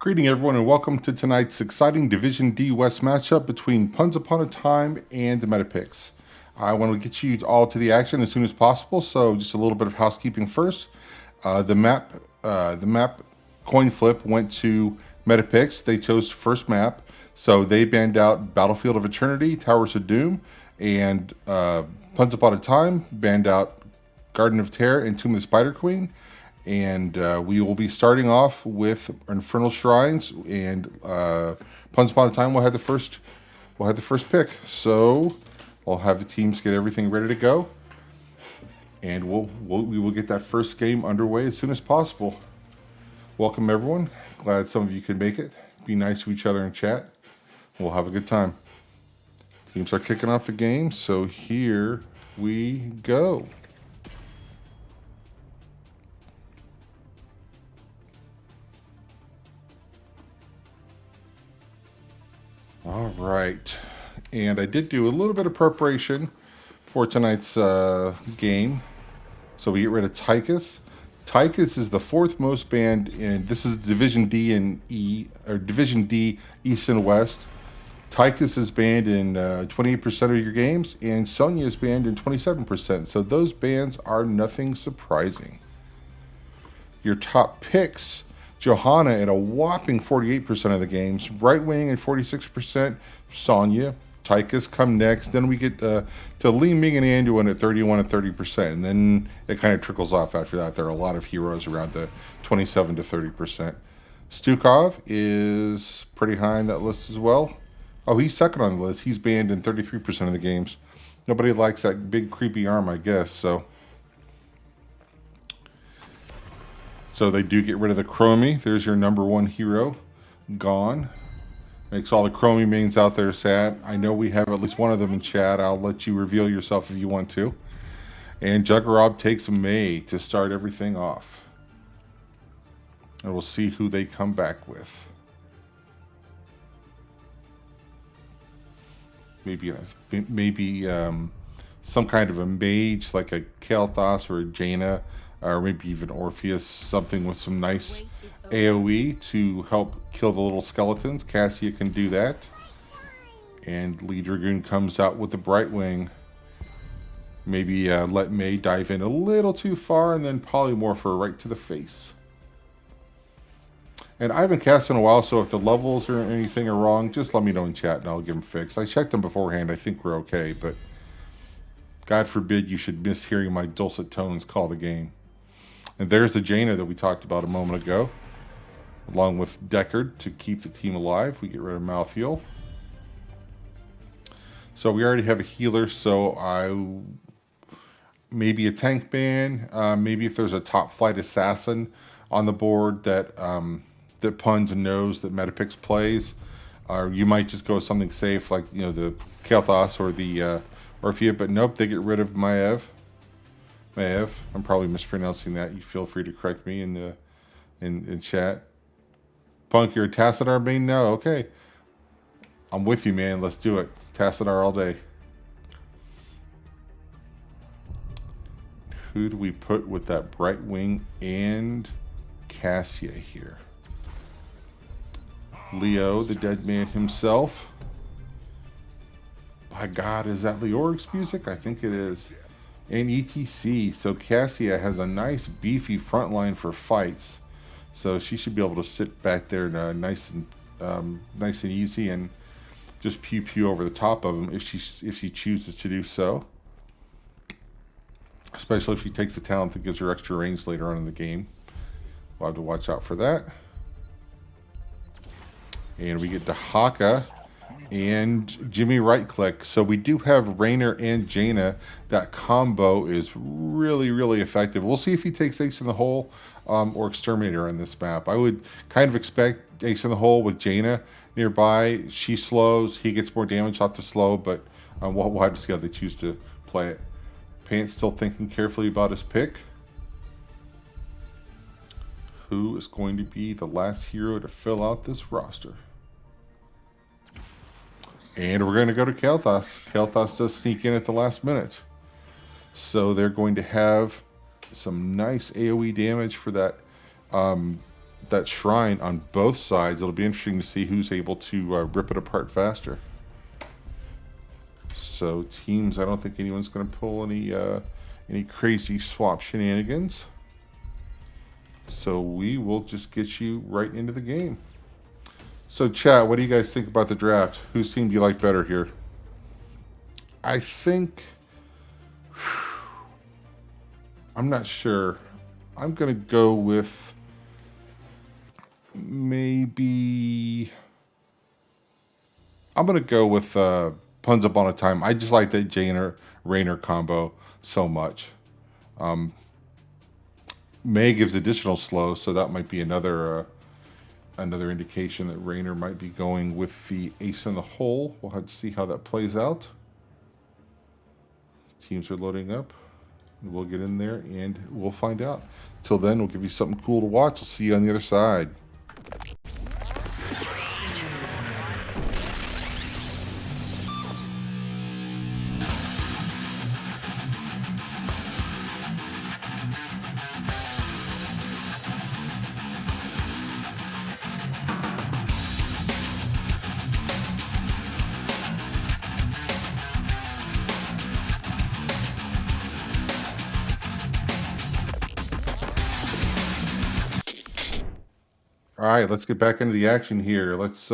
Greeting everyone and welcome to tonight's exciting Division D West matchup between Puns Upon a Time and the Metapicks. I want to get you all to the action as soon as possible, so just a little bit of housekeeping first. The map coin flip went to Metapicks. They chose first map, so they banned out Battlefield of Eternity, Towers of Doom, and Puns Upon a Time banned out Garden of Terror and Tomb of the Spider Queen. And we will be starting off with Infernal Shrines, and Puns Upon a Time will have the first pick. So I'll have the teams get everything ready to go, and we will get that first game underway as soon as possible. Welcome everyone. Glad some of you could make it. Be nice to each other in chat. We'll have a good time. Teams are kicking off the game, so here we go. All right, and I did do a little bit of preparation for tonight's game. So we get rid of Tychus. Tychus is the fourth most banned in, this is Division D and E, or Division D East and West. Tychus is banned in 28% of your games, and Sonya is banned in 27%. So those bans are nothing surprising. Your top picks: Johanna at a whopping 48% of the games, Brightwing at 46%, Sonya, Tychus come next. Then we get to Li Ming and Anduin at 31 and 30%, and then it kind of trickles off after that. There are a lot of heroes around the 27 to 30%. Stukov is pretty high on that list as well. Oh, he's second on the list. He's banned in 33% of the games. Nobody likes that big creepy arm, I guess, So they do get rid of the Chromie. There's your number one hero. Gone. Makes all the Chromie mains out there sad. I know we have at least one of them in chat. I'll let you reveal yourself if you want to. And Juggerab takes May to start everything off. And we'll see who they come back with. Maybe some kind of a mage like a KAEL'THAS or a Jaina, or maybe even Orpheus, something with some nice AoE to help kill the little skeletons. Cassia can do that. And Lee Dragoon comes out with the Brightwing. Maybe let May dive in a little too far and then polymorph her right to the face. And I haven't cast in a while, so if the levels or anything are wrong, just let me know in chat and I'll get them fixed. I checked them beforehand. I think we're okay, but God forbid you should miss hearing my dulcet tones call the game. And there's the Jaina that we talked about a moment ago, along with Deckard to keep the team alive. We get rid of Malthael. So we already have a healer, so maybe a tank ban. Maybe if there's a top flight assassin on the board that Puns knows that Metapicks plays, or you might just go with something safe like the KAEL'THAS or the Orphea. But nope, they get rid of Maev. I'm probably mispronouncing that. You feel free to correct me in chat. Punk, you're a Tassadar main now? Okay. I'm with you, man. Let's do it. Tassadar all day. Who do we put with that Brightwing and Cassia here? Leo, the dead man himself. By God, is that Leoric's music? I think it is. And ETC, so Cassia has a nice beefy front line for fights, so she should be able to sit back there nice and easy and just pew over the top of him if she chooses to do so. Especially if she takes the talent that gives her extra range later on in the game. We'll have to watch out for that. And we get to Haka and Jimmy right click. So we do have Raynor and Jaina. That combo is really, really effective. We'll see if he takes Ace in the Hole or Exterminator on this map. I would kind of expect Ace in the Hole with Jaina nearby. She slows, he gets more damage off the slow, but we'll have to see how they choose to play it. Pants still thinking carefully about his pick. Who is going to be the last hero to fill out this roster? And we're going to go to KAEL'THAS. KAEL'THAS does sneak in at the last minute. So they're going to have some nice AoE damage for that that shrine on both sides. It'll be interesting to see who's able to rip it apart faster. So teams, I don't think anyone's going to pull any crazy swap shenanigans. So we will just get you right into the game. So chat, what do you guys think about the draft? Whose team do you like better here? I think, I'm not sure. I'm going to go with maybe, I'm going to go with Puns Upon a Time. I just like that Rainer combo so much. May gives additional slow, so that might be another indication that Rainer might be going with the ace in the hole. We'll have to see how that plays out. Teams are loading up. We'll get in there and we'll find out. Till then, we'll give you something cool to watch. We'll see you on the other side. All right, let's get back into the action here. Let's,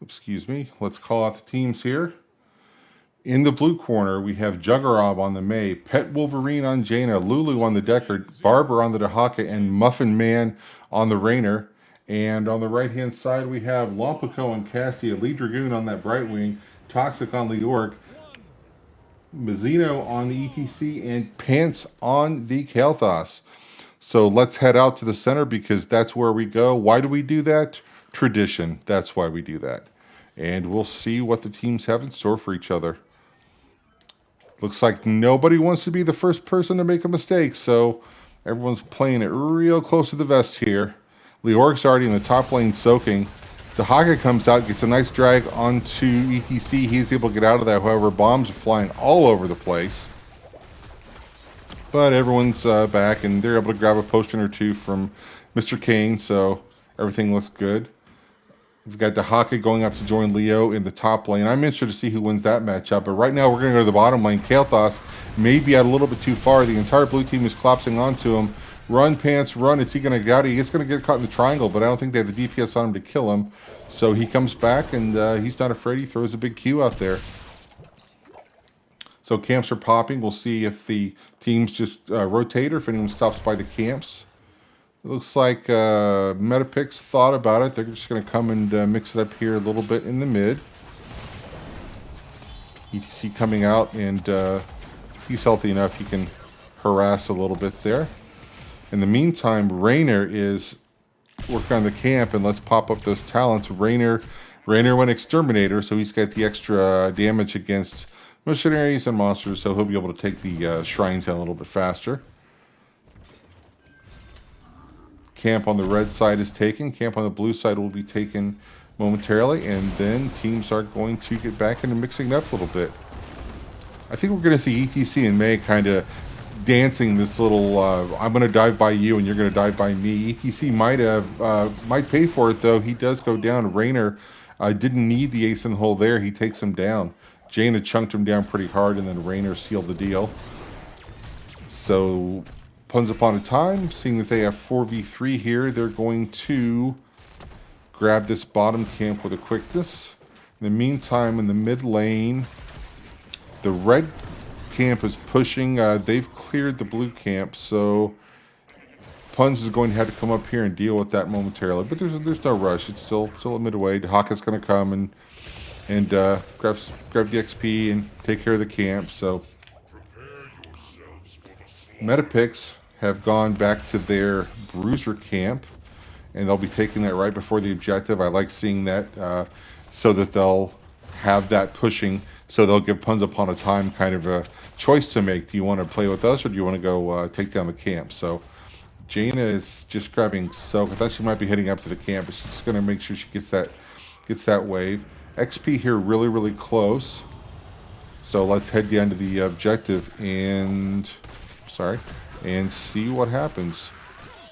excuse me, let's call out the teams here. In the blue corner, we have Juggerab on the May, Pet Wolverine on Jaina, Lulu on the Deckard, Barber on the Dahaka, and Muffin Man on the Rainer. And on the right-hand side, we have Lompico and Cassie, Elite Dragoon on that Brightwing, Toxic on the York, Mazzino on the ETC, and Pants on the KAEL'THAS. So let's head out to the center because that's where we go. Why do we do that? Tradition. That's why we do that. And we'll see what the teams have in store for each other. Looks like nobody wants to be the first person to make a mistake, so everyone's playing it real close to the vest here. Leoric's already in the top lane soaking. Dahaka comes out, gets a nice drag onto ETC. He's able to get out of that. However, bombs are flying all over the place. But everyone's back, and they're able to grab a potion or two from Mr. Kane, so everything looks good. We've got Dahaka going up to join Leo in the top lane. I'm interested to see who wins that matchup, but right now we're going to go to the bottom lane. KAEL'THAS may be out a little bit too far. The entire blue team is collapsing onto him. Run, Pants, run. Is he going to get out? He's going to get caught in the triangle, but I don't think they have the DPS on him to kill him. So he comes back, and he's not afraid. He throws a big Q out there. So camps are popping. We'll see if the teams just rotate or if anyone stops by the camps. It looks like Metapicks thought about it. They're just going to come and mix it up here a little bit in the mid. ETC coming out, and he's healthy enough. He can harass a little bit there. In the meantime, Rainer is working on the camp, and let's pop up those talents. Rainer went Exterminator, so he's got the extra damage against missionaries and monsters, so he'll be able to take the shrines down a little bit faster. Camp on the red side is taken. Camp on the blue side will be taken momentarily, and then teams are going to get back into mixing it up a little bit. I think we're going to see ETC and May kind of dancing this little, I'm going to dive by you and you're going to dive by me. ETC might pay for it, though. He does go down. Rainer didn't need the ace in the hole there. He takes him down. Jaina chunked him down pretty hard, and then Rainer sealed the deal. So, Puns Upon a Time, seeing that they have 4v3 here, they're going to grab this bottom camp with a quickness. In the meantime, in the mid lane, the red camp is pushing. They've cleared the blue camp, so Puns is going to have to come up here and deal with that momentarily. But there's no rush. It's still a midway. Hawkeye's going to come and grab the XP and take care of the camp. So Metapicks have gone back to their bruiser camp, and they'll be taking that right before the objective. I like seeing that so that they'll have that pushing, so they'll give Puns Upon a Time kind of a choice to make. Do you want to play with us, or do you want to go take down the camp? So Jaina is just grabbing Soak. I thought she might be heading up to the camp, but she's going to make sure she gets that wave. XP here really close. So let's head down to the objective and see what happens.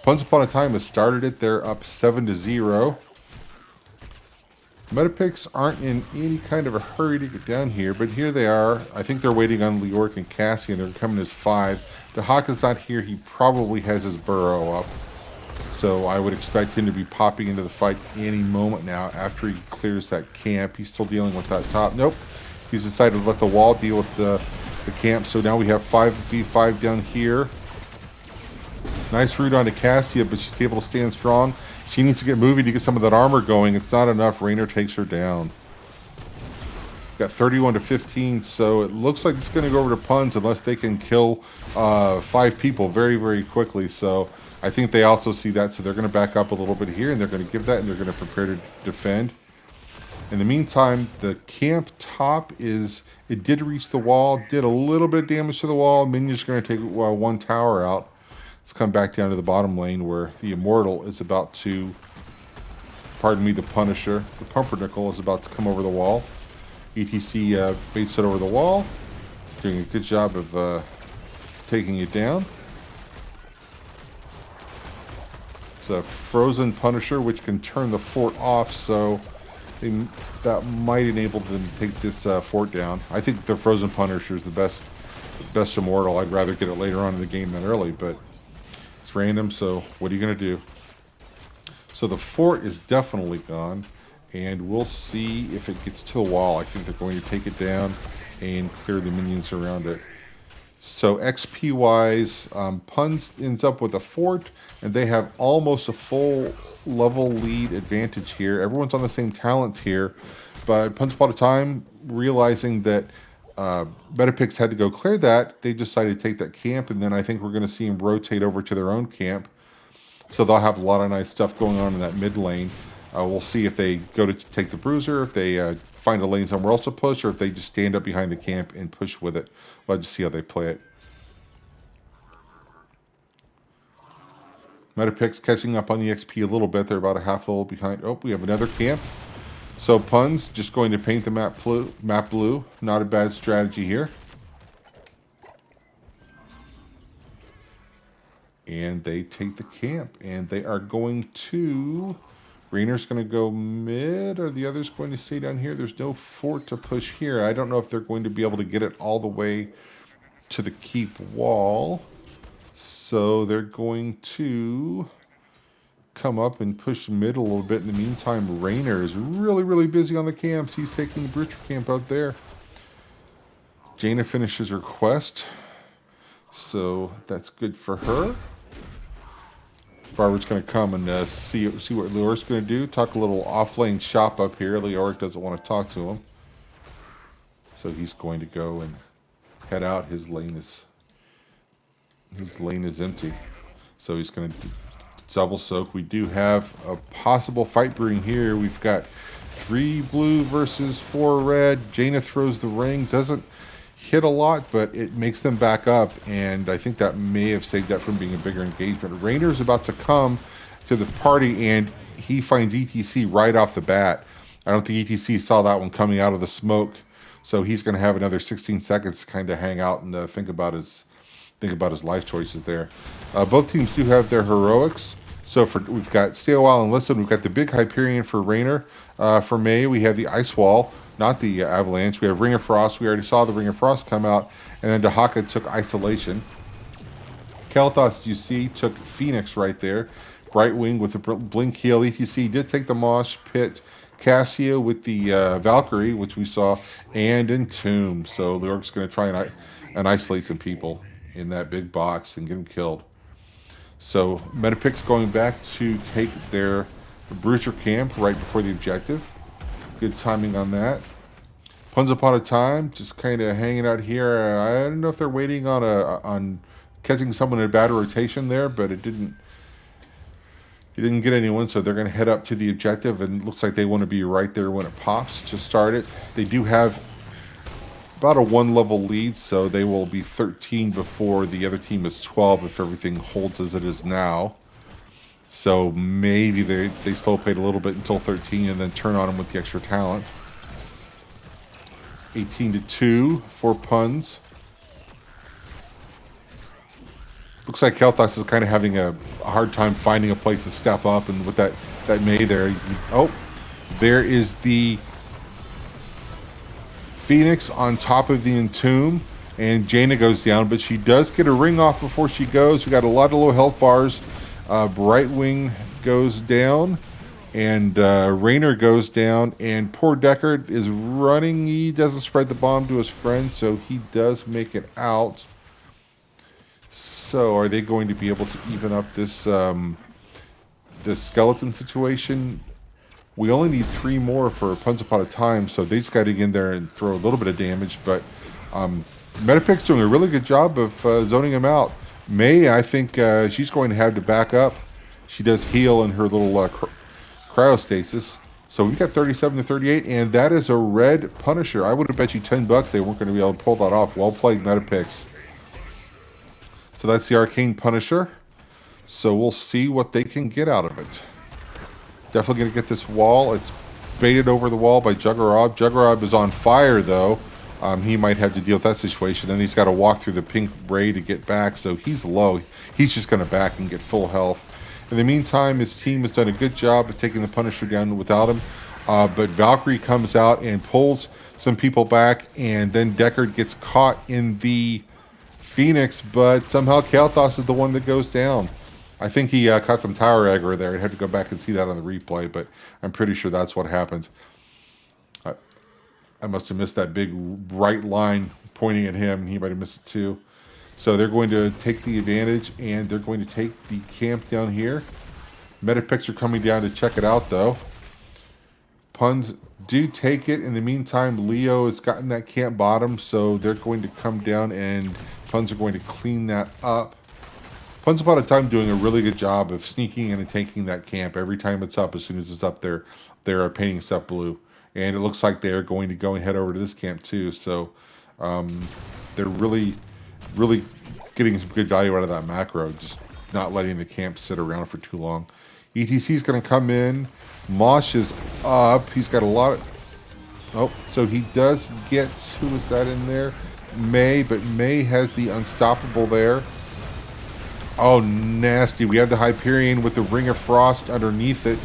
Once Upon a Time has started it. They're up 7-0. Metapicks aren't in any kind of a hurry to get down here, but here they are. I think they're waiting on Leoric and Cassie, and they're coming as 5. Dahaka's not here. He probably has his burrow up. So I would expect him to be popping into the fight any moment now after he clears that camp. He's still dealing with that top. Nope. He's decided to let the wall deal with the camp. So now we have 5v5 down here. Nice root onto Cassia, but she's able to stand strong. She needs to get moving to get some of that armor going. It's not enough. Raynor takes her down. Got 31-15, so it looks like it's going to go over to Puns unless they can kill 5 people very, very quickly. So I think they also see that, so they're going to back up a little bit here, and they're going to give that, and they're going to prepare to defend. In the meantime, the camp top it did reach the wall, did a little bit of damage to the wall. Minion's going to take one tower out. Let's come back down to the bottom lane where the Immortal is about to, pardon me, the Punisher, the Pumpernickel is about to come over the wall. ETC baits it over the wall, doing a good job of taking it down. It's a frozen Punisher, which can turn the fort off, so that might enable them to take this fort down. I think the frozen Punisher is the best Immortal. I'd rather get it later on in the game than early, but it's random, so what are you going to do? So the fort is definitely gone, and we'll see if it gets to the wall. I think they're going to take it down and clear the minions around it. So XP-wise, Puns ends up with a fort, and they have almost a full level lead advantage here. Everyone's on the same talent here, but Puns Upon a Time, realizing that Metapicks had to go clear that, they decided to take that camp, and then I think we're going to see them rotate over to their own camp. So they'll have a lot of nice stuff going on in that mid lane. We'll see if they go to take the Bruiser, if they find a lane somewhere else to push, or if they just stand up behind the camp and push with it. We'll just see how they play it. Metapicks catching up on the XP a little bit. They're about a half level behind. Oh, we have another camp. So Puns just going to paint the map blue. Not a bad strategy here. And they take the camp. And they are going to... Raynor's going to go mid, or the other's going to stay down here. There's no fort to push here. I don't know if they're going to be able to get it all the way to the keep wall. So they're going to come up and push mid a little bit. In the meantime, Raynor is really, really busy on the camps. He's taking the Butcher camp out there. Jaina finishes her quest, so that's good for her. Barbara's going to come and see what Leoric's going to do. Talk a little off-lane shop up here. Leoric doesn't want to talk to him. So he's going to go and head out. His lane is empty. So he's going to double soak. We do have a possible fight brewing here. We've got 3 blue versus 4 red. Jaina throws the ring. Doesn't hit a lot, but it makes them back up, and I think that may have saved that from being a bigger engagement. Raynor's about to come to the party, and he finds ETC right off the bat. I don't think ETC saw that one coming out of the smoke, so he's going to have another 16 seconds to kind of hang out and think about his life choices there. Both teams do have their heroics. So we've got Stay a While and Listen. We've got the big Hyperion for Raynor. For May, we have the Ice Wall, not the Avalanche. We have Ring of Frost. We already saw the Ring of Frost come out. And then Dahaka took Isolation. KAEL'THAS, you see, took Phoenix right there. Brightwing with the Blink Heal. ETC did take the Mosh Pit. Cassia with the Valkyrie, which we saw. And Entomb. So Leoric's going to try and isolate some people in that big box and get them killed. So Metapicks going back to take their Bruiser camp right before the objective. Good timing on that. Puns Upon a Time just kind of hanging out here. I don't know if they're waiting on catching someone in a bad rotation there, but it didn't get anyone, so they're going to head up to the objective, and it looks like they want to be right there when it pops to start it. They do have about a 1-level lead, so they will be 13 before the other team is 12 if everything holds as it is now. So maybe they slow played a little bit until 13 and then turn on them with the extra talent. 18-2 for Puns. Looks like KAEL'THAS is kind of having a hard time finding a place to step up, and with that May there, oh, there is the Phoenix on top of the Entomb, and Jaina goes down, but she does get a ring off before she goes. We got a lot of low health bars. Brightwing goes down, and Raynor goes down, and poor Deckard is running. He doesn't spread the bomb to his friend, so he does make it out. So are they going to be able to even up this this skeleton situation? We only need 3 more for Once Upon a Time, so they just got to get in there and throw a little bit of damage. But Metapicks doing a really good job of zoning him out. May, I think she's going to have to back up. She does heal in her little cryostasis. So we got 37 to 38, and that is a red Punisher. I would have bet you $10 they weren't going to be able to pull that off. Well played, Metapicks. So that's the Arcane Punisher. So we'll see what they can get out of it. Definitely going to get this wall. It's baited over the wall by Juggerab. Juggerab is on fire, though. He might have to deal with that situation. Then he's got to walk through the pink ray to get back, so he's low. He's just going to back and get full health. In the meantime, his team has done a good job of taking the Punisher down without him. But Valkyrie comes out and pulls some people back, and then Deckard gets caught in the Phoenix, but somehow KAEL'THAS is the one that goes down. I think he caught some tower aggro there. I'd have to go back and see that on the replay, but I'm pretty sure that's what happened. I must have missed that big bright line pointing at him. He might have missed it too. So they're going to take the advantage, and they're going to take the camp down here. Metapicks are coming down to check it out, though. Puns do take it. In the meantime, Leo has gotten that camp bottom, so they're going to come down, and Puns are going to clean that up. Once Upon a Time doing a really good job of sneaking in and taking that camp. Every time it's up, as soon as it's up there, they're painting stuff blue. And it looks like they're going to go and head over to this camp too. So they're really getting some good value out of that macro, just not letting the camp sit around for too long. ETC is going to come in. Mosh is up. He's got a lot of... Oh, so he does get... Who was that in there? May, but May has the Unstoppable there. Oh, nasty. We have the Hyperion with the Ring of Frost underneath it,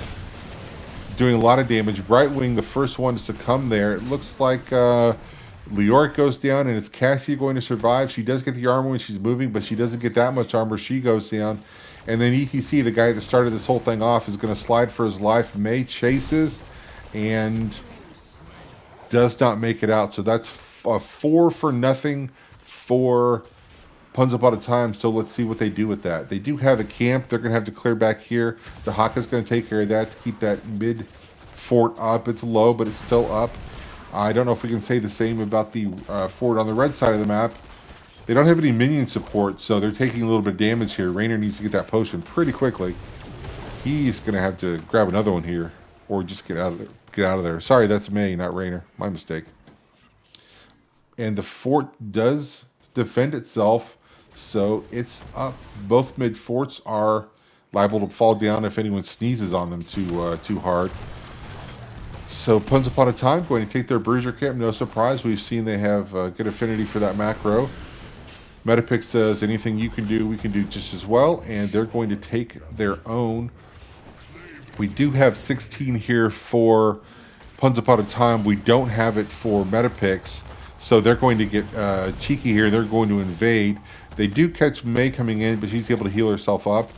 doing a lot of damage. Brightwing, the first one to succumb there. It looks like Leoric goes down, and it's Cassie going to survive. She does get the armor when she's moving, but she doesn't get that much armor. She goes down. And then ETC, the guy that started this whole thing off, is going to slide for his life. May chases and does not make it out. So that's a 4 for nothing for Once Upon a Time. So let's see what they do with that. They do have a camp. They're going to have to clear back here. The Haka's going to take care of that to keep that mid fort up. It's low, but it's still up. I don't know if we can say the same about the fort on the red side of the map. They don't have any minion support, so they're taking a little bit of damage here. Raynor needs to get that potion pretty quickly. He's going to have to grab another one here, or just get out of there. Get out of there. Sorry, that's May, not Raynor. My mistake. And the fort does defend itself, so it's up. Both mid forts are liable to fall down if anyone sneezes on them too hard. So Once Upon a Time going to take their Bruiser camp. No surprise, we've seen they have good affinity for that macro. Metapicks says anything you can do, we can do just as well, and they're going to take their own. We do have 16 here for Once Upon a Time. We don't have it for Metapicks, so they're going to get cheeky here. They're going to invade. They do catch May coming in, but she's able to heal herself up,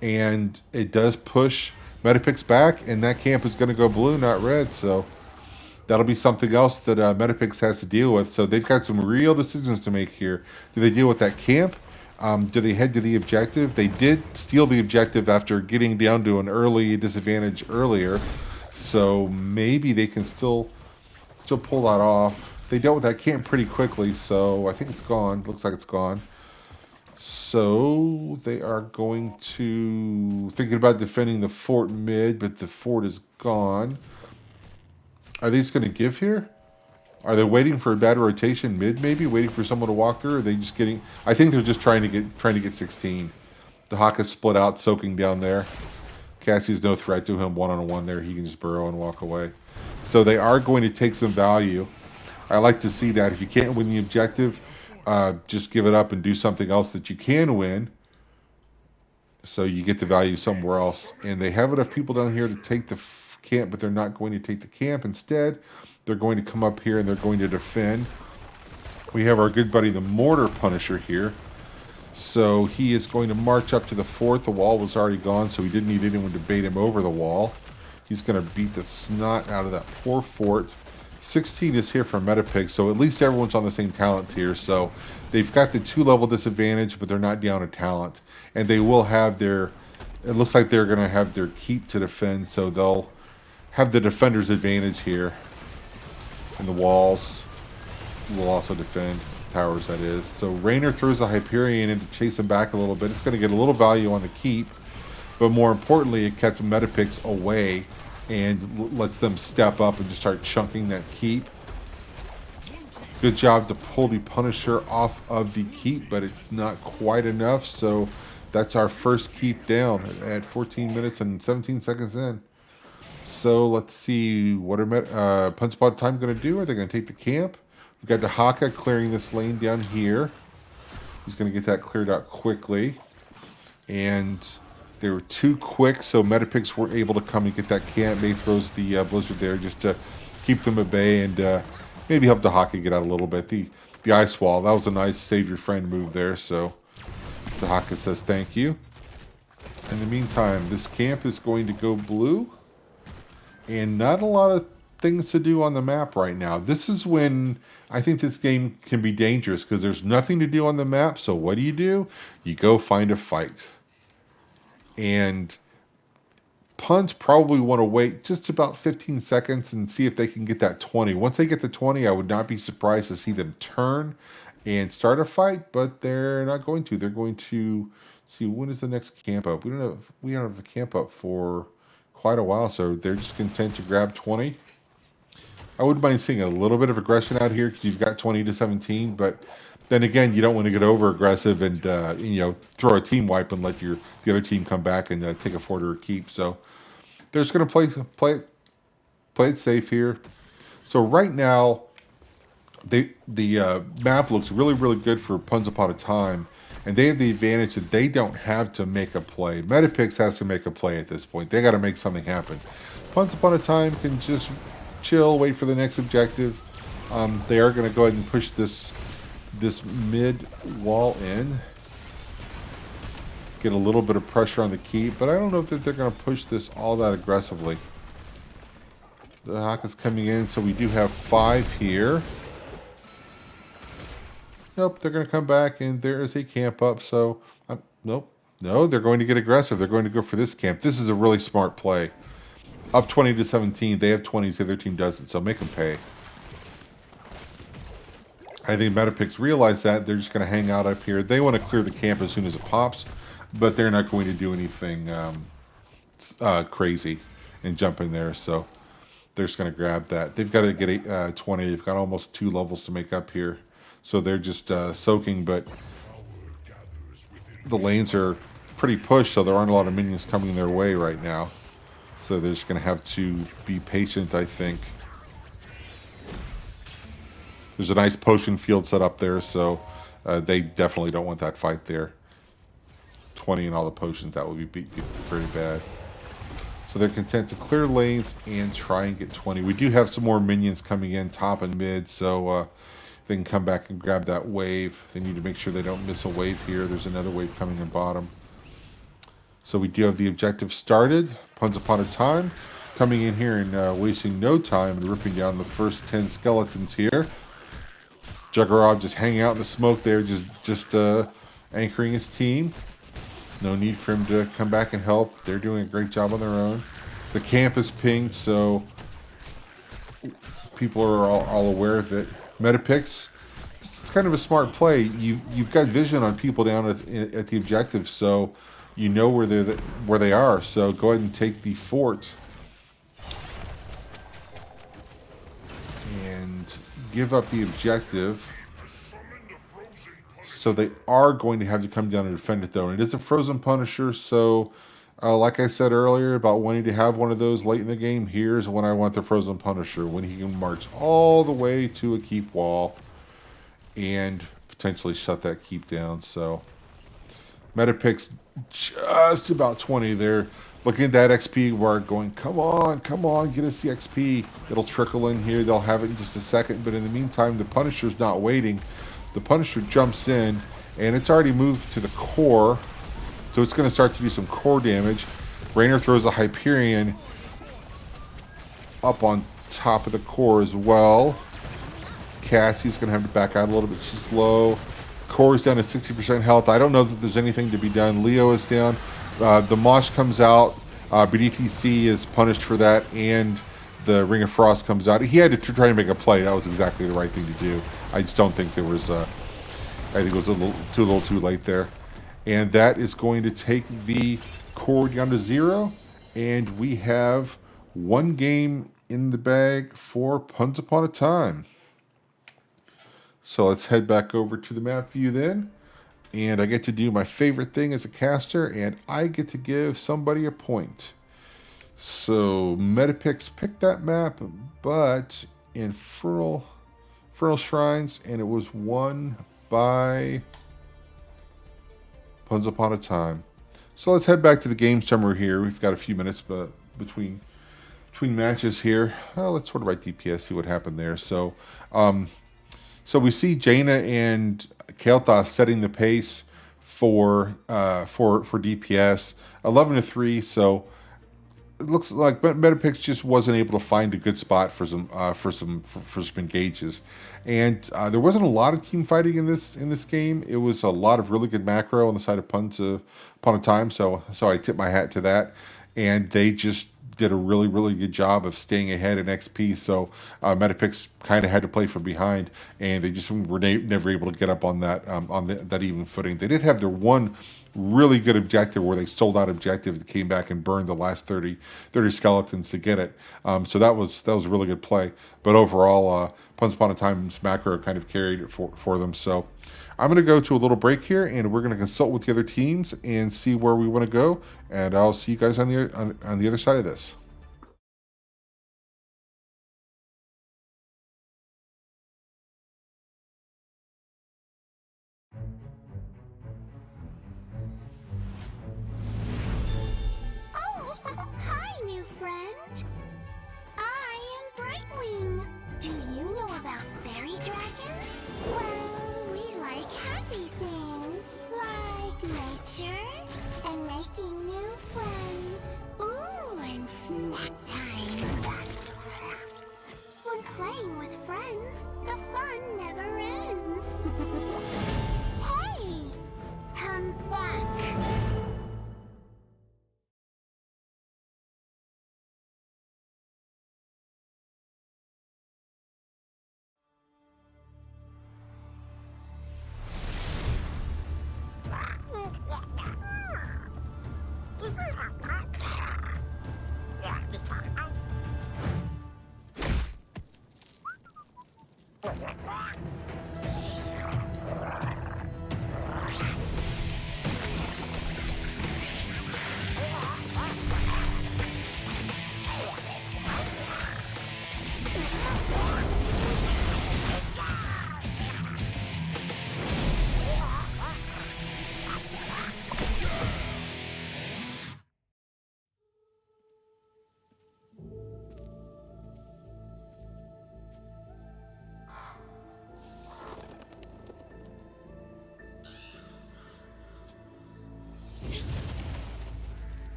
and it does push Metapicks back, and that camp is going to go blue, not red, so that'll be something else that Metapicks has to deal with. So they've got some real decisions to make here. Do they deal with that camp? Do they head to the objective? They did steal the objective after getting down to an early disadvantage earlier, so maybe they can still pull that off. They dealt with that camp pretty quickly, so I think it's gone. Looks like it's gone. So they are going to... Thinking about defending the fort mid, but the fort is gone. Are they just going to give here? Are they waiting for a bad rotation mid, maybe? Waiting for someone to walk through? Or are they just getting... I think they're just trying to get 16. The Haka split out, soaking down there. Cassie's no threat to him one-on-one there. He can just burrow and walk away. So they are going to take some value. I like to see that. If you can't win the objective, just give it up and do something else that you can win. So you get the value somewhere else. And they have enough people down here to take the camp, but they're not going to take the camp. Instead, they're going to come up here and they're going to defend. We have our good buddy, the Mortar Punisher here. So he is going to march up to the fort. The wall was already gone, so he didn't need anyone to bait him over the wall. He's going to beat the snot out of that poor fort. 16 is here for Metapicks, so at least everyone's on the same talent tier. So they've got the 2-level disadvantage, but they're not down a talent. And they will have their... It looks like they're going to have their keep to defend, so they'll have the defender's advantage here. And the walls will also defend. Towers, that is. So Raynor throws a Hyperion in to chase him back a little bit. It's going to get a little value on the keep, but more importantly, it kept Metapicks away and lets them step up and just start chunking that keep. Good job to pull the Punisher off of the keep, but it's not quite enough. So that's our first keep down at 14 minutes and 17 seconds in. So let's see, what are Punch Pod Time going to do? Are they going to take the camp? We've got the Haka clearing this lane down here. He's going to get that cleared out quickly. And they were too quick, so Metapicks weren't able to come and get that camp. May throws the Blizzard there just to keep them at bay and maybe help the Haka get out a little bit. The Ice Wall, that was a nice save your friend move there, so the Haka says thank you. In the meantime, this camp is going to go blue. And not a lot of things to do on the map right now. This is when I think this game can be dangerous because there's nothing to do on the map. So what do? You go find a fight. And Punts probably want to wait just about 15 seconds and see if they can get that 20. Once they get the 20, I would not be surprised to see them turn and start a fight, but they're not going to. They're going to see, when is the next camp up? We don't have a camp up for quite a while, so they're just content to grab 20. I wouldn't mind seeing a little bit of aggression out here because you've got 20 to 17, but then again, you don't want to get over aggressive and throw a team wipe and let the other team come back and take a fort or a keep. So they're just going to play it safe here. So right now, the map looks really, really good for Punch Upon a Time, and they have the advantage that they don't have to make a play. Metapicks has to make a play at this point. They got to make something happen. Punch Upon a Time can just chill, wait for the next objective. They are going to go ahead and push this mid wall in. Get a little bit of pressure on the keep, but I don't know if they're going to push this all that aggressively. The Hawk is coming in, so we do have 5 here. Nope, they're going to come back, and there is a camp up, so... nope. No, they're going to get aggressive. They're going to go for this camp. This is a really smart play. Up 20 to 17. They have 20s. The other team doesn't, so make them pay. I think Metapicks realize that. They're just going to hang out up here. They want to clear the camp as soon as it pops, but they're not going to do anything crazy and jump in there, so they're just going to grab that. They've got to get 20. They've got almost 2 levels to make up here. So they're just soaking, but the lanes are pretty pushed, so there aren't a lot of minions coming their way right now. So they're just going to have to be patient, I think. There's a nice potion field set up there, so they definitely don't want that fight there. 20 and all the potions, that would be very bad. So they're content to clear lanes and try and get 20. We do have some more minions coming in, top and mid, so... they can come back and grab that wave. They need to make sure they don't miss a wave here. There's another wave coming in bottom. So we do have the objective started. Punch Upon a Time coming in here and wasting no time and ripping down the first 10 skeletons here. Juggernaut just hanging out in the smoke there, just anchoring his team. No need for him to come back and help. They're doing a great job on their own. The camp is pinged, so people are all aware of it. Metapicks, it's kind of a smart play. You've got vision on people down at the objective, so you know where they are. So go ahead and take the fort and give up the objective. So they are going to have to come down and defend it, though. And it is a frozen Punisher, so like I said earlier about wanting to have one of those late in the game, here's when I want the frozen Punisher, when he can march all the way to a keep wall and potentially shut that keep down. So Metapicks just about 20 there. Looking at that XP bar going, come on, get us the XP. It'll trickle in here. They'll have it in just a second. But in the meantime, the Punisher's not waiting. The Punisher jumps in, and it's already moved to the core. So it's going to start to do some core damage. Rainer throws a Hyperion up on top of the core as well. Cassie's going to have to back out a little bit. She's low. Core's down to 60% health. I don't know that there's anything to be done. Leo is down. The Mosh comes out. BDTC is punished for that, and the Ring of Frost comes out. He had to try to make a play. That was exactly the right thing to do. I just don't think there was. I think it was a little too late there, and that is going to take the core down to 0, and we have one game in the bag for Once Upon a Time. So let's head back over to the map view then. And I get to do my favorite thing as a caster, and I get to give somebody a point. So Metapicks picked that map, but Infernal Shrines, and it was won by Once Upon a Time. So let's head back to the game summary here. We've got a few minutes between matches here. Let's sort of write DPS, see what happened there. So we see Jaina and KAEL'THAS setting the pace for DPS 11-3. So it looks like Metapicks just wasn't able to find a good spot for some engages, and there wasn't a lot of team fighting in this game. It was a lot of really good macro on the side of Once Upon a Time. So I tip my hat to that, and they just did a really good job of staying ahead in XP. So Metapicks kind of had to play from behind, and they just were never able to get up on that that even footing. They did have their one really good objective where they sold out objective and came back and burned the last 30 skeletons to get it. So that was a really good play. But overall, Once Upon a Time's macro kind of carried it for them. So I'm going to go to a little break here, and we're going to consult with the other teams and see where we want to go. And I'll see you guys on the other side of this. Oh, hi, new friend. I am Brightwing. Do you know about fairy dragons? Well, we like happy things, like nature and making new friends. Ooh, and snack time. When playing with friends, the fun never ends. Hey, come back.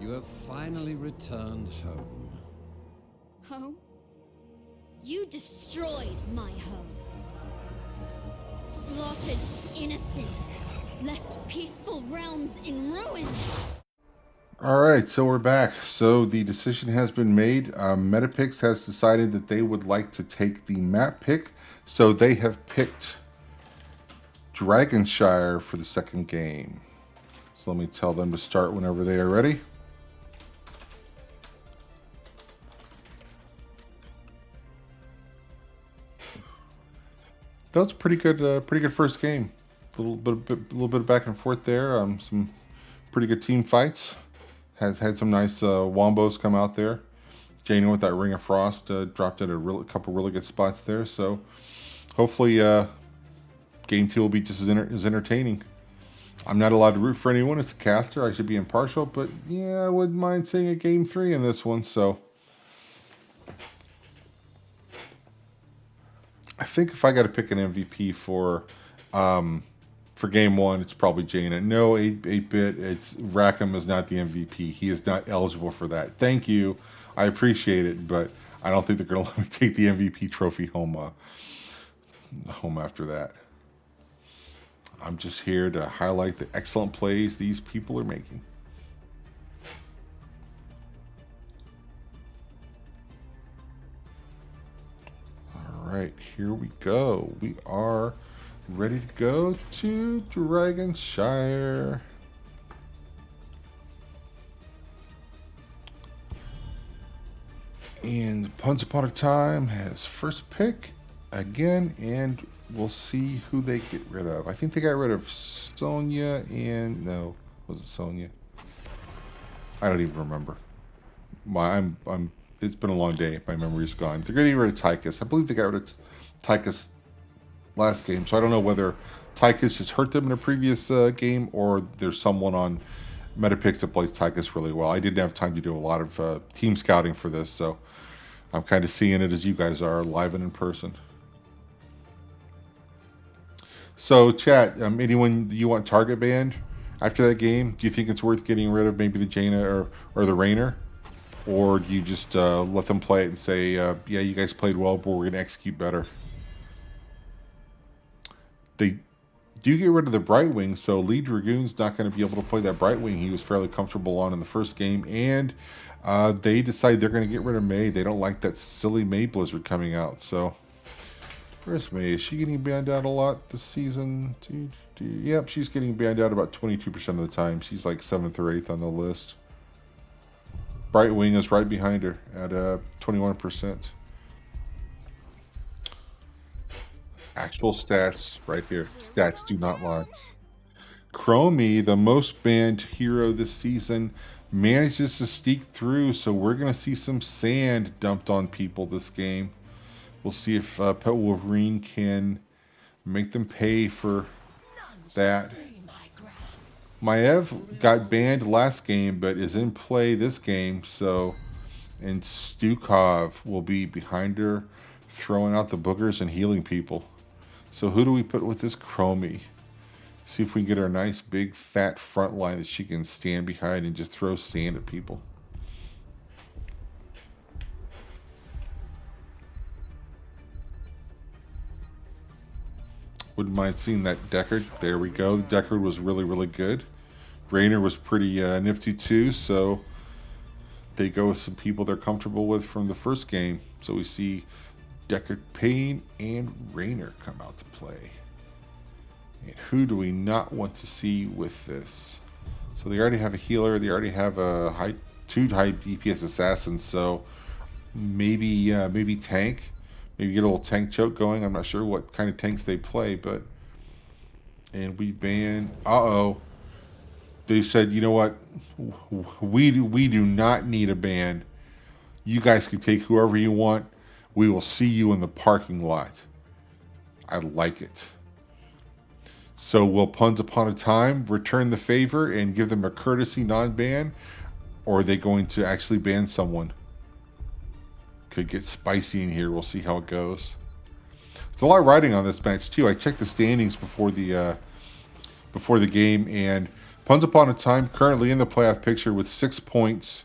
You have finally returned home. Home? You destroyed my home. Slaughtered innocents. Left peaceful realms in ruins. All right, so we're back. So the decision has been made. Metapicks has decided that they would like to take the map pick. So they have picked Dragonshire for the second game. So let me tell them to start whenever they are ready. That was pretty good first game. A little bit of back and forth there. Some pretty good team fights. Had some nice wombos come out there. Jaina with that Ring of Frost dropped in a couple really good spots there. So hopefully game 2 will be just as entertaining. I'm not allowed to root for anyone. It's a caster. I should be impartial. But yeah, I wouldn't mind seeing a game 3 in this one. So I think if I got to pick an MVP for game 1, it's probably Jaina. No, 8-bit. It's Rackham is not the MVP. He is not eligible for that. Thank you. I appreciate it, but I don't think they're going to let me take the MVP trophy home after that. I'm just here to highlight the excellent plays these people are making. All right, here we go. We are ready to go to Dragonshire. And Once Upon a Time has first pick again, and we'll see who they get rid of. I think they got rid of Sonya and no, was it Sonya? I don't even remember. It's been a long day. My memory's gone. They're getting rid of Tychus. I believe they got rid of Tychus last game, so I don't know whether Tychus just hurt them in a previous game or there's someone on Metapicks that plays Tychus really well. I didn't have time to do a lot of team scouting for this, so I'm kind of seeing it as you guys are, live and in person. So, chat, anyone you want target banned after that game? Do you think it's worth getting rid of maybe the Jaina or the Rainer? Or do you just let them play it and say, yeah, you guys played well, but we're going to execute better? They do get rid of the Brightwing, so Lee Dragoon's not going to be able to play that Brightwing he was fairly comfortable on in the first game, and they decide they're going to get rid of May. They don't like that silly May Blizzard coming out, so where's May? Is she getting banned out a lot this season? Yep, she's getting banned out about 22% of the time. She's like 7th or 8th on the list. Brightwing is right behind her at 21%. Actual stats right here. Stats do not lie. Chromie, the most banned hero this season, manages to sneak through, so we're going to see some sand dumped on people this game. We'll see if Pet Wolverine can make them pay for that. Maev got banned last game, but is in play this game, so... And Stukov will be behind her, throwing out the boogers and healing people. So who do we put with this Chromie? See if we can get our nice big fat front line that she can stand behind and just throw sand at people. Wouldn't mind seeing that Deckard. There we go. Deckard was really, really good. Rainer was pretty nifty too, so they go with some people they're comfortable with from the first game. So we see Deckard, Payne, and Rainer come out to play. And who do we not want to see with this? So they already have a healer. They already have a two high DPS assassins. So maybe tank. Maybe get a little tank choke going. I'm not sure what kind of tanks they play, but... And we ban... They said, you know what? We do not need a ban. You guys can take whoever you want. We will see you in the parking lot. I like it. So will Puns Upon a Time return the favor and give them a courtesy non-ban? Or are they going to actually ban someone? Could get spicy in here. We'll see how it goes. There's a lot riding on this match too. I checked the standings before the game, and Puns Upon a Time currently in the playoff picture with 6 points,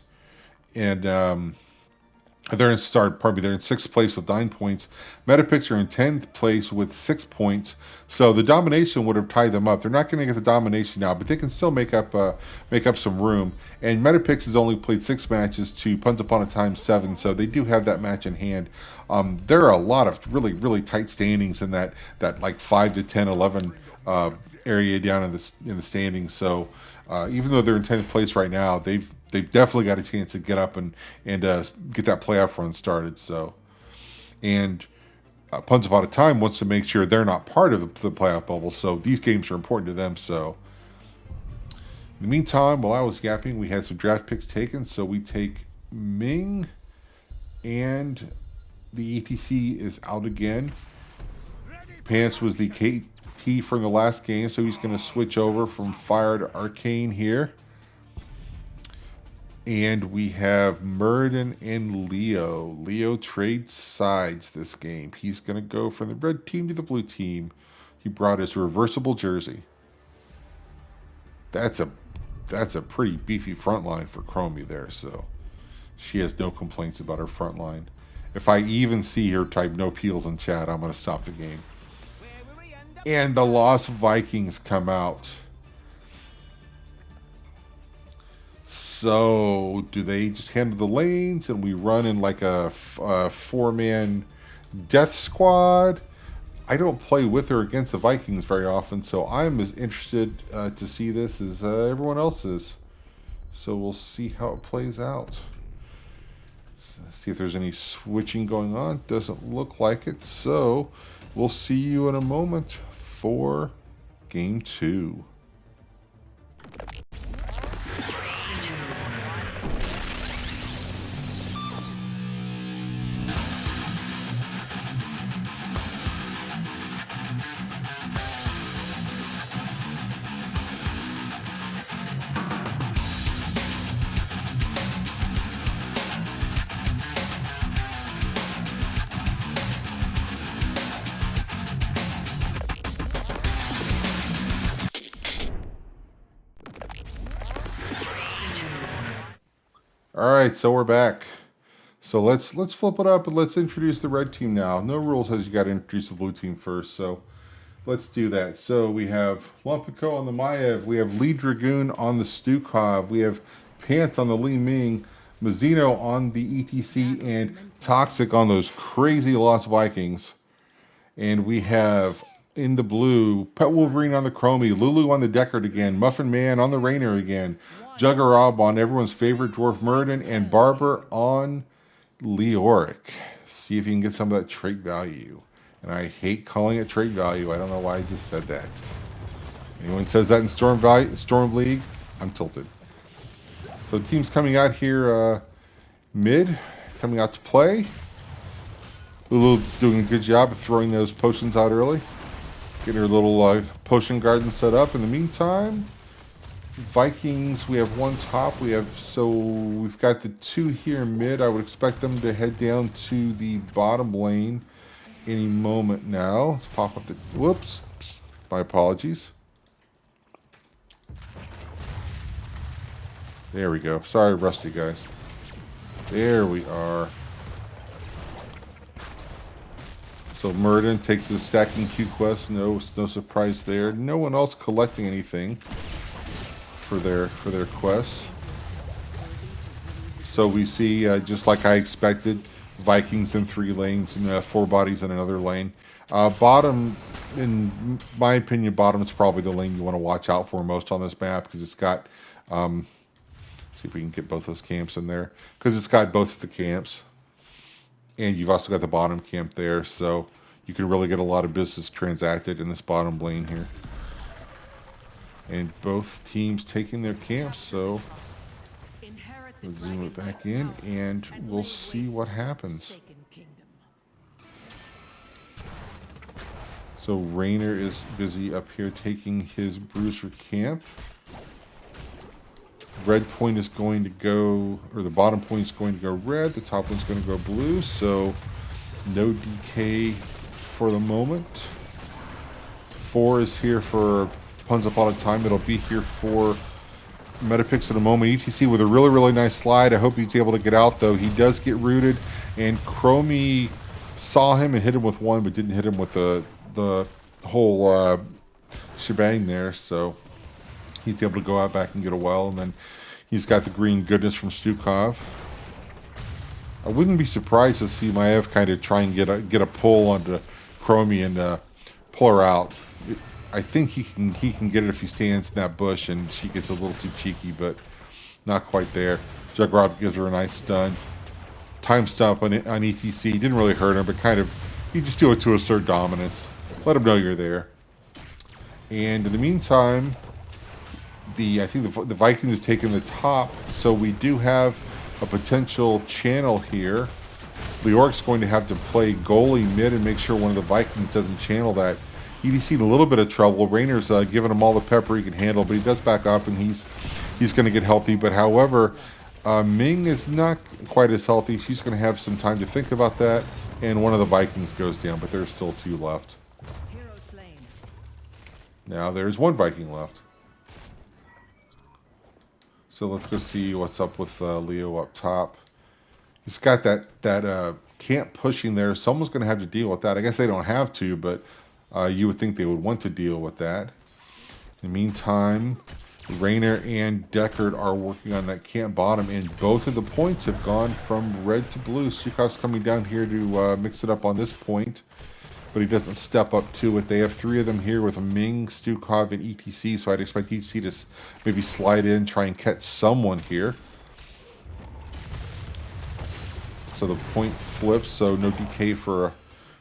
and they're in 6th place with 9 points. Metapicks are in 10th place with 6 points. So the domination would have tied them up. They're not going to get the domination now, but they can still make up some room. And Metapicks has only played 6 matches to Puns Upon a Time 7, so they do have that match in hand. There are a lot of really, really tight standings in that like 5 to 10, 11 area down in the standings. So even though they're in 10th place right now, they've definitely got a chance to get up and get that playoff run started. So, and Puns Upon a Time wants to make sure they're not part of the playoff bubble. So these games are important to them. So in the meantime, while I was yapping, we had some draft picks taken. So we take Ming And the ETC is out again. Pants was the KT from the last game, so he's going to switch over from Fire to Arcane here. And we have Murden and Leo. Leo trades sides this game. He's going to go from the red team to the blue team. He brought his reversible jersey. That's a pretty beefy front line for Chromie there, so she has no complaints about her front line. If I even see her type no peels in chat, I'm going to stop the game. And the Lost Vikings come out. So, do they just handle the lanes and we run in like a four-man death squad? I don't play with or against the Vikings very often, so I'm as interested to see this as everyone else is. So we'll see how it plays out. See if there's any switching going on. Doesn't look like it, so we'll see you in a moment for Game 2. All right, so we're back. So let's flip it up and let's introduce the red team now. No rule says you got to introduce the blue team first, so let's do that. So we have Lumpico on the Maev, we have Lee Dragoon on the Stukov, we have Pants on the Li Ming, Mazzino on the ETC, and Toxic on those crazy Lost Vikings. And we have in the blue, Pet Wolverine on the Chromie, Lulu on the Deckard again, Muffin Man on the Rainer again, Juggerab on everyone's favorite Dwarf Murden, and Barber on Leoric. See if you can get some of that trait value. And I hate calling it trait value. I don't know why I just said that. Anyone says that in Storm League, I'm tilted. So teams coming out here mid, coming out to play. Lulu doing a good job of throwing those potions out early. Getting her little potion garden set up. In the meantime, Vikings, we have one top. We've got the two here mid. I would expect them to head down to the bottom lane any moment now. Let's pop up the, whoops, my apologies. There we go. Sorry, rusty guys. There we are. So Murden takes the stacking Q quest. No surprise there. No one else collecting anything for their quests. So we see, just like I expected, Vikings in 3 lanes and 4 bodies in another lane. Bottom, in my opinion, bottom is probably the lane you want to watch out for most on this map because it's got. See if we can get both those camps in there because it's got both of the camps. And you've also got the bottom camp there, so you can really get a lot of business transacted in this bottom lane here. And both teams taking their camps, so let's zoom it back in, and we'll see what happens. So Rainer is busy up here taking his Bruiser camp. Red point is going to go, or the bottom point is going to go red. The top one's going to go blue. So no DK for the moment. 4 is here for Puns Upon a Time. It'll be here for Metapicks in a moment. ETC with a really, really nice slide. I hope he's able to get out, though. He does get rooted. And Chromie saw him and hit him with 1, but didn't hit him with the whole shebang there. So he's able to go out back and get a well, and then he's got the green goodness from Stukov. I wouldn't be surprised to see Maev kind of try and get a pull onto Chromie and pull her out. I think he can get it if he stands in that bush, and she gets a little too cheeky, but not quite there. Juggerab gives her a nice stun. Time stomp on ETC. Didn't really hurt him, but kind of, you just do it to assert dominance. Let him know you're there. And in the meantime, I think the Vikings have taken the top, so we do have a potential channel here Leoric's going to have to play goalie mid and make sure one of the Vikings doesn't channel that. EDC in a little bit of trouble. Rainer's giving him all the pepper he can handle, but he does back up and he's going to get healthy. But however, Ming is not quite as healthy. She's going to have some time to think about that. And one of the Vikings goes down, but there's still 2 left. Now there's 1 Viking left. So let's go see what's up with Leo up top. He's got that camp pushing there. Someone's going to have to deal with that. I guess they don't have to, but you would think they would want to deal with that. In the meantime, Rainer and Deckard are working on that camp bottom, and both of the points have gone from red to blue. Sukov's coming down here to mix it up on this point, but he doesn't step up to it. They have 3 of them here with Ming, Stukov, and ETC, so I'd expect ETC to maybe slide in, try and catch someone here. So the point flips, so no DK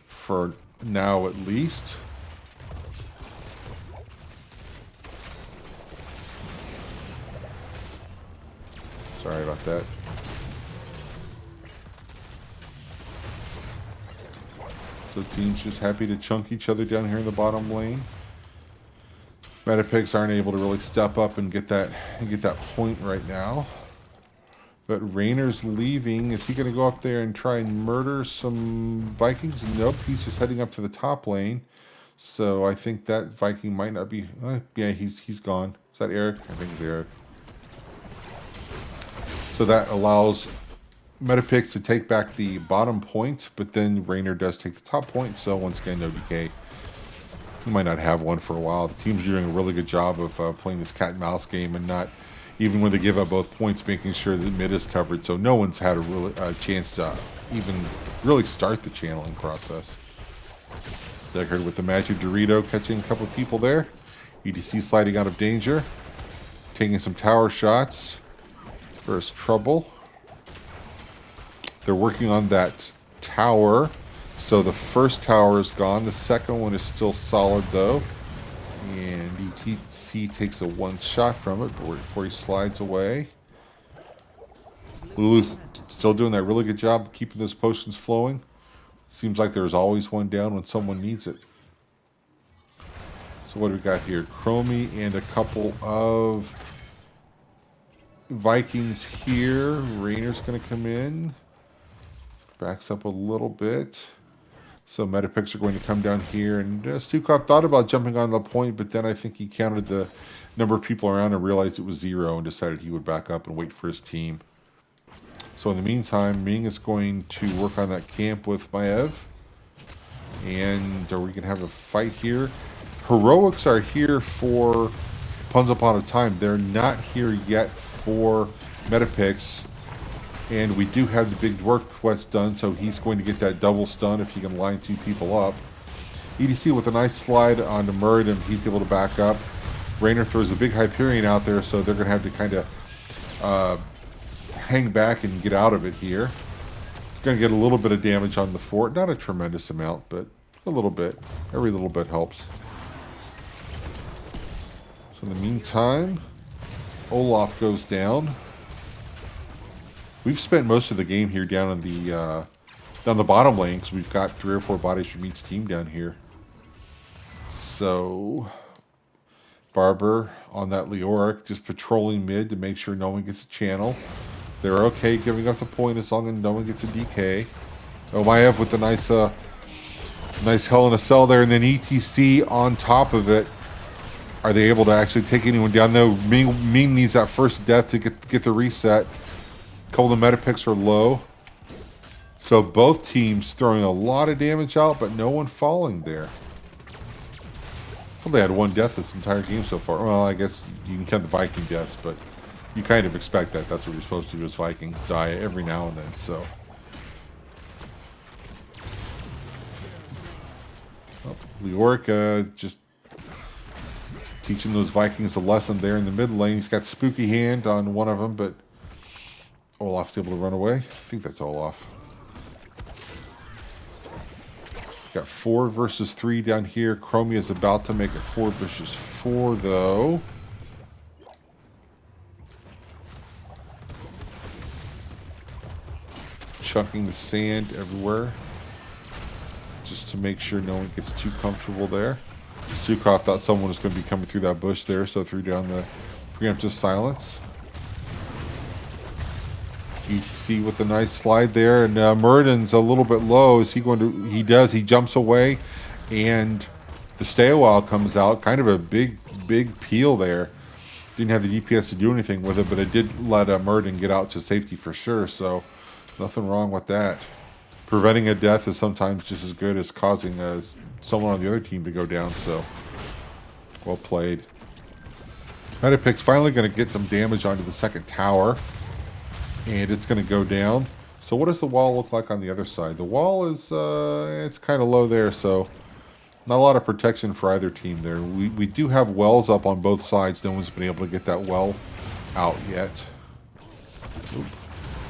for now at least. Sorry about that. So teams just happy to chunk each other down here in the bottom lane. Metapicks aren't able to really step up and get that point right now. But Rainer's leaving. Is he going to go up there and try and murder some Vikings? Nope, he's just heading up to the top lane. So I think that Viking might not be... yeah, he's gone. Is that Eric? I think it's Eric. So that allows Metapicks to take back the bottom point, but then Rainer does take the top point, so once again, no DK. He might not have one for a while. The team's doing a really good job of playing this cat and mouse game and not, even when they give up both points, making sure that mid is covered, so no one's had a chance to even really start the channeling process. Deckard with the magic Dorito, catching a couple of people there. EDC sliding out of danger, taking some tower shots. First trouble. They're working on that tower. So the first tower is gone. The second one is still solid though. And ETC takes a 1 shot from it before he slides away. Lulu's still doing that really good job of keeping those potions flowing. Seems like there's always one down when someone needs it. So what do we got here? Chromie and a couple of Vikings here. Rainer's going to come in. Backs up a little bit. So Metapicks are going to come down here. And Stukov thought about jumping on the point, but then I think he counted the number of people around and realized it was 0 and decided he would back up and wait for his team. So in the meantime, Ming is going to work on that camp with Maev. And are we going to have a fight here? Heroics are here for Once Upon a Time. They're not here yet for Metapicks, and we do have the big dwarf quest done, so he's going to get that double stun if he can line 2 people up. EDC with a nice slide onto Muradin, he's able to back up. Rainer throws a big Hyperion out there, so they're going to have to kind of hang back and get out of it here. It's going to get a little bit of damage on the fort, not a tremendous amount, but a little bit. Every little bit helps. So in the meantime, Olaf goes down. We've spent most of the game here down in the bottom lane because we've got 3 or 4 bodies from each team down here. So Barber on that Leoric, just patrolling mid to make sure no one gets a channel. They're okay giving up the point as long as no one gets a DK. Oh, Maev with the nice Hell in a Cell there, and then ETC on top of it. Are they able to actually take anyone down? No, Ming needs that first death to get the reset. A couple of the Metapicks are low. So both teams throwing a lot of damage out, but no one falling there. Well, they had 1 death this entire game so far. Well, I guess you can count the Viking deaths, but you kind of expect that. That's what you're supposed to do as Vikings, die every now and then, so. Well, Leoric just teaching those Vikings a lesson there in the mid lane. He's got Spooky Hand on one of them, but Olaf's able to run away. I think that's Olaf. Got 4 versus 3 down here. Chromie is about to make it 4 versus 4, though. chunking the sand everywhere, just to make sure no one gets too comfortable there. Zukov thought someone was going to be coming through that bush there, so threw down the preemptive silence. You see with the nice slide there, and Murden's a little bit low. Is he going to? He does. He jumps away, and the stay a while comes out. Kind of a big peel there. Didn't have the DPS to do anything with it, but it did let Murden get out to safety for sure. So nothing wrong with that. Preventing a death is sometimes just as good as causing someone on the other team to go down. So well played. Metapicks finally going to get some damage onto the second tower, and it's going to go down. So what does the wall look like on the other side? The wall is it's kind of low there, so not a lot of protection for either team there. We do have wells up on both sides. No one's been able to get that well out yet. Ooh.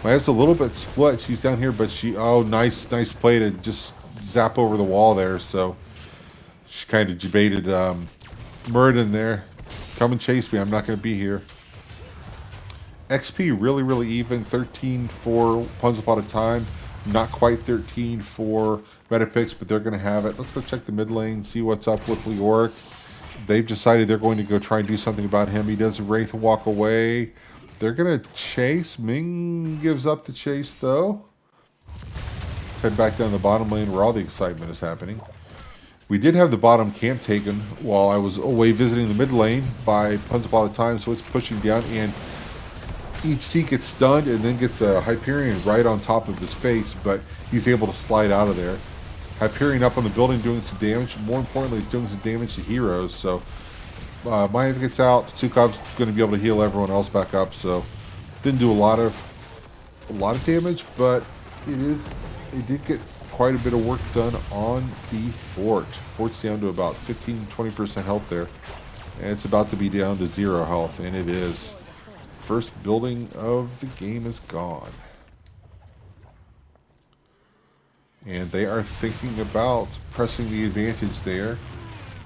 My wife's a little bit split. She's down here, but nice play to just zap over the wall there. So she kind of debated Murden there. Come and chase me. I'm not going to be here. XP really even. 13 for Once Upon a Time. Not quite 13 for Metapicks, but they're going to have it. Let's go check the mid lane, see what's up with Leoric. They've decided they're going to go try and do something about him. He does Wraith walk away. They're going to chase. Ming gives up the chase, though. Let's head back down the bottom lane where all the excitement is happening. We did have the bottom camp taken while I was away visiting the mid lane by Once Upon a Time, so it's pushing down, and each Seek gets stunned and then gets a Hyperion right on top of his face, but he's able to slide out of there. Hyperion up on the building doing some damage. More importantly, he's doing some damage to heroes, so Maya gets out. Zukov's going to be able to heal everyone else back up, so didn't do a lot of damage, but it did get quite a bit of work done on the fort. Fort's down to about 15-20% health there, and it's about to be down to 0 health, and it is. First building of the game is gone. And they are thinking about pressing the advantage there.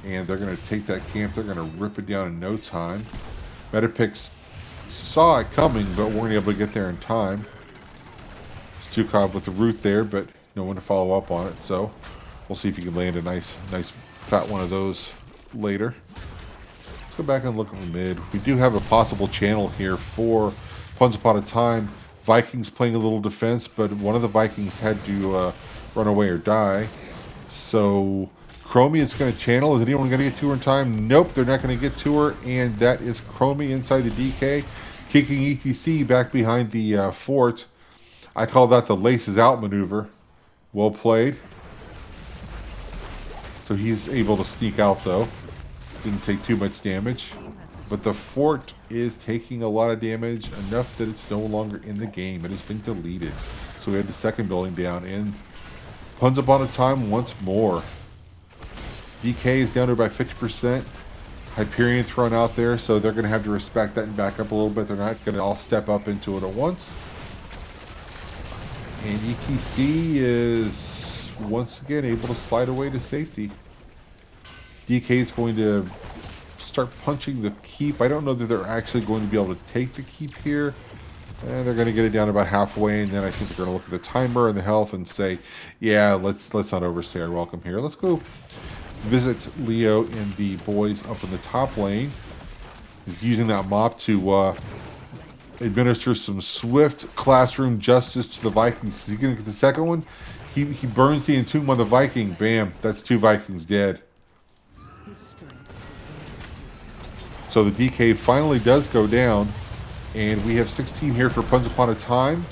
And they're going to take that camp. They're going to rip it down in no time. Metapicks saw it coming, but weren't able to get there in time. Stukov with the root there, but no one to follow up on it. So we'll see if he can land a nice fat one of those later. Let's go back and look at the mid. We do have a possible channel here for Once Upon a Time. Vikings playing a little defense, but one of the Vikings had to run away or die. So Chromie is going to channel. Is anyone going to get to her in time? Nope, they're not going to get to her. And that is Chromie inside the DK, kicking ETC back behind the fort. I call that the laces out maneuver. Well played. So he's able to sneak out though. Didn't take too much damage. But the fort is taking a lot of damage, enough that it's no longer in the game. It has been deleted. So we had the second building down, and Once Upon a Time once more. DK is down to about 50%. Hyperion thrown out there, so they're going to have to respect that and back up a little bit. They're not going to all step up into it at once. And ETC is once again able to slide away to safety. DK is going to start punching the keep. I don't know that they're actually going to be able to take the keep here. And they're going to get it down about halfway, and then I think they're going to look at the timer and the health and say, yeah, let's not overstay our welcome here. Let's go visit Leo and the boys up in the top lane. He's using that mop to administer some swift classroom justice to the Vikings. Is he going to get the second one? He burns the entomb on the Viking. Bam, that's 2 Vikings dead. So the DK finally does go down, and we have 16 here for Once Upon a Time.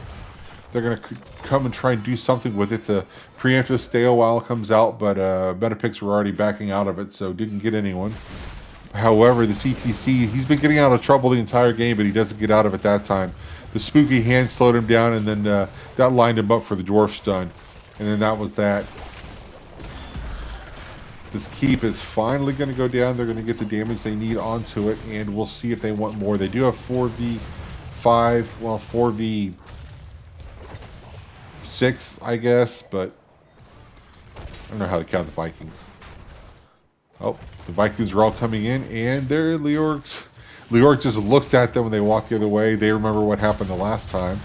They're going to come and try and do something with it. The preemptive stay a while comes out, but Metapicks were already backing out of it, so didn't get anyone. However, the CTC, he's been getting out of trouble the entire game, but he doesn't get out of it that time. The spooky hand slowed him down, and then that lined him up for the dwarf stun. And then that was that. This keep is finally going to go down. They're going to get the damage they need onto it, and we'll see if they want more. They do have 4v5, well, 4v6, I guess, but I don't know how to count the Vikings. Oh, the Vikings are all coming in, and there Leoric just looks at them when they walk the other way. They remember what happened the last time.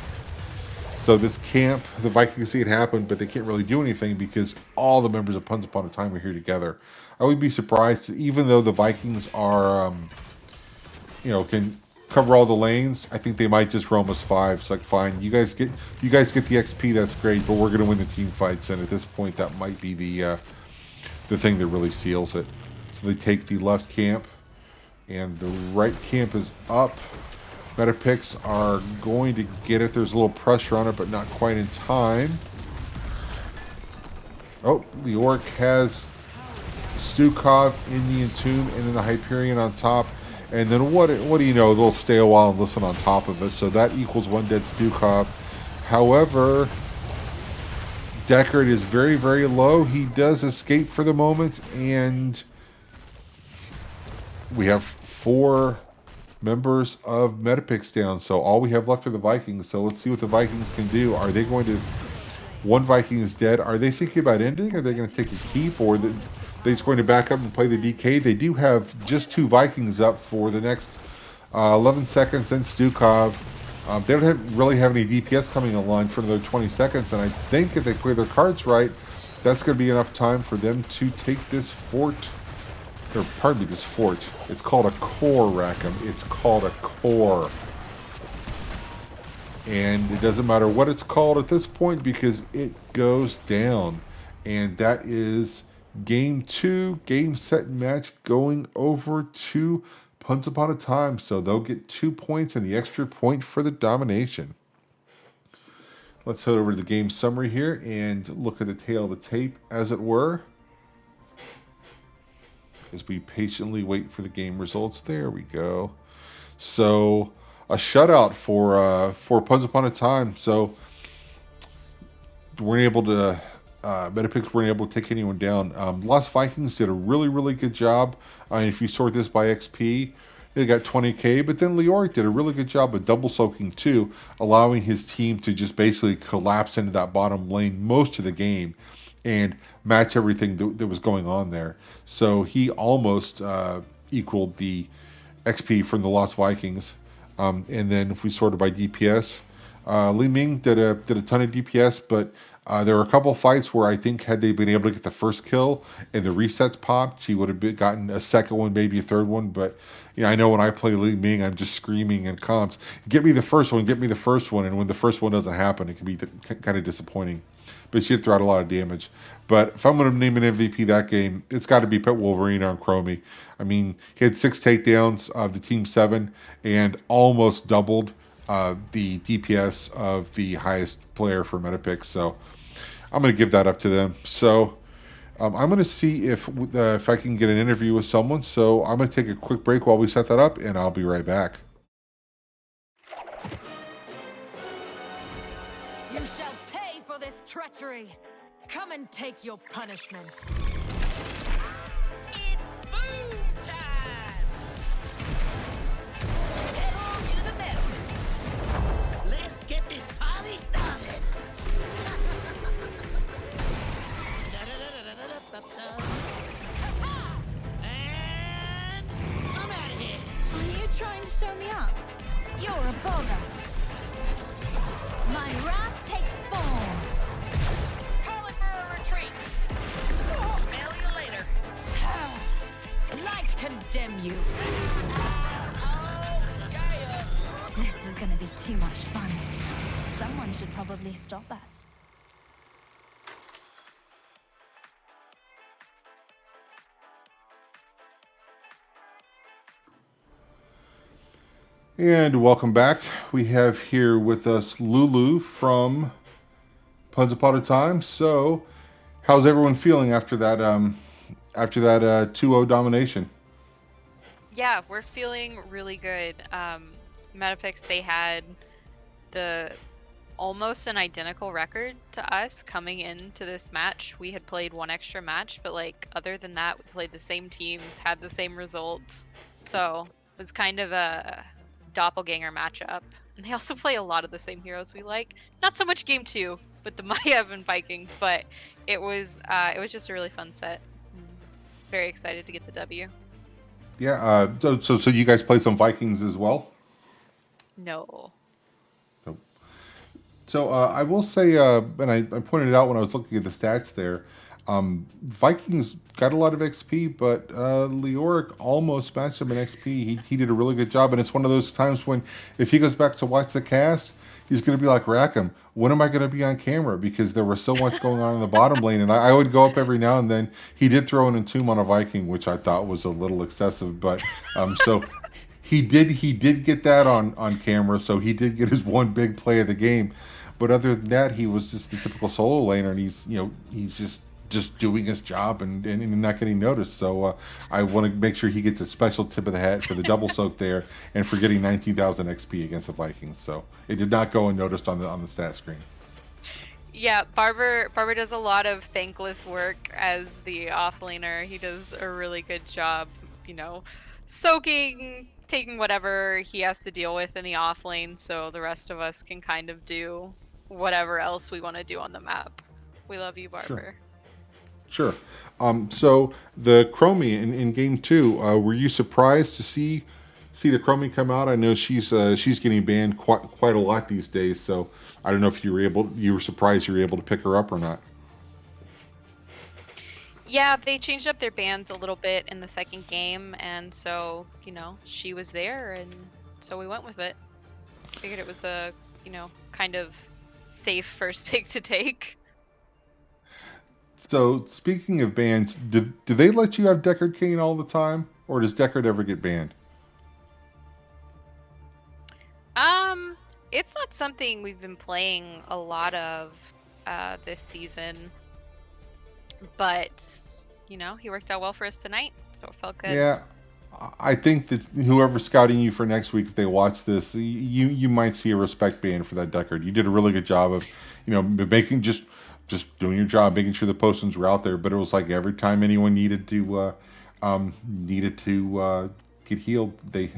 So this camp, the Vikings see it happen, but they can't really do anything because all the members of Once Upon a Time are here together. I would be surprised, even though the Vikings are, can cover all the lanes. I think they might just roam us 5. It's like, fine, you guys get the XP. That's great, but we're going to win the team fights, and at this point, that might be the thing that really seals it. So they take the left camp, and the right camp is up. Metapicks are going to get it. There's a little pressure on it, but not quite in time. Oh, the Orc has Stukov in the Entomb, and then the Hyperion on top. And then what do you know? They'll stay a while and listen on top of it. So that equals 1 dead Stukov. However, Deckard is very, very low. He does escape for the moment, and we have 4 members of Metapicks down. So all we have left are the Vikings. So let's see what the Vikings can do. Are they going to... 1 Viking is dead. Are they thinking about ending? Are they going to take a keep? Or they're just going to back up and play the DK? They do have just 2 Vikings up for the next 11 seconds. Then Stukov. They don't really have any DPS coming online for another 20 seconds. And I think if they play their cards right, that's going to be enough time for them to take this fort. Or, pardon me, this fort. It's called a core, Rackham. It's called a core. And it doesn't matter what it's called at this point because it goes down. And that is game 2, game set match going over to Once Upon a Time. So they'll get 2 points and the extra point for the domination. Let's head over to the game summary here and look at the tail of the tape, as it were, as we patiently wait for the game results. There we go. So a shutout for Once Upon a Time. So weren't able to Metapicks weren't able to take anyone down. Lost Vikings did a really, really good job. If you sort this by XP, they got 20k. But then Leoric did a really good job of double soaking too, allowing his team to just basically collapse into that bottom lane most of the game and match everything that was going on there. So he almost equaled the XP from the Lost Vikings. And then if we sort it by DPS, Li Ming did a ton of DPS, but there were a couple fights where I think had they been able to get the first kill and the resets popped, she would have gotten a second one, maybe a third one. But I know when I play Li Ming, I'm just screaming in comps, "Get me the first one, get me the first one!" And when the first one doesn't happen, it can be kind of disappointing. But she did throw out a lot of damage. But if I'm going to name an MVP that game, it's got to be Pet Wolverine on Chromie. I mean, he had 6 takedowns of the Team 7 and almost doubled the DPS of the highest player for Metapicks. So I'm going to give that up to them. So I'm going to see if I can get an interview with someone. So I'm going to take a quick break while we set that up, and I'll be right back. You shall pay for this treachery. Come and take your punishment. It's boom time! Pedal to the metal. Let's get this party started. And I'm out of here. Are you trying to show me up? You're a bother. My wrath takes form. Calling for a retreat. Smell you later. Light condemn you. Oh, yeah. This is gonna be too much fun. Someone should probably stop us. And welcome back. We have here with us Lulu from Once Upon a Time. So, how's everyone feeling after that 2-0 domination? Yeah, we're feeling really good. Metapicks, they had almost an identical record to us coming into this match. We had played 1 extra match, but other than that, we played the same teams, had the same results. So it was kind of a doppelganger matchup. And they also play a lot of the same heroes we like. Not so much game 2 with the Maiev and Vikings, but it was just a really fun set. Very excited to get the W. Yeah. So you guys play some Vikings as well? No. So I will say, and I pointed it out when I was looking at the stats there. Vikings got a lot of XP, but Leoric almost matched him in XP. He did a really good job, and it's one of those times when if he goes back to watch the cast, he's going to be like, Rackham, when am I going to be on camera? Because there was so much going on in the bottom lane, and I would go up every now and then. He did throw an entomb on a Viking, which I thought was a little excessive, but so he did get that on camera, so he did get his one big play of the game. But other than that, he was just the typical solo laner, and he's just doing his job and not getting noticed. So I want to make sure he gets a special tip of the hat for the double soak there and for getting 19,000 XP against the Vikings. So it did not go unnoticed on the stat screen. Yeah, Barber does a lot of thankless work as the offlaner. He does a really good job, soaking, taking whatever he has to deal with in the off lane, so the rest of us can kind of do whatever else we want to do on the map. We love you, Barber. Sure. So the Chromie in game two, were you surprised to see the Chromie come out? I know she's getting banned quite a lot these days. So I don't know if you were surprised you were able to pick her up or not. Yeah, they changed up their bans a little bit in the second game, and so she was there, and so we went with it. Figured it was a kind of safe first pick to take. So speaking of bans, do they let you have Deckard Cain all the time, or does Deckard ever get banned? It's not something we've been playing a lot of this season, but he worked out well for us tonight, so it felt good. Yeah, I think that whoever's scouting you for next week, if they watch this, you might see a respect ban for that Deckard. You did a really good job of making just doing your job, making sure the postings were out there. But it was like every time anyone needed to get healed, they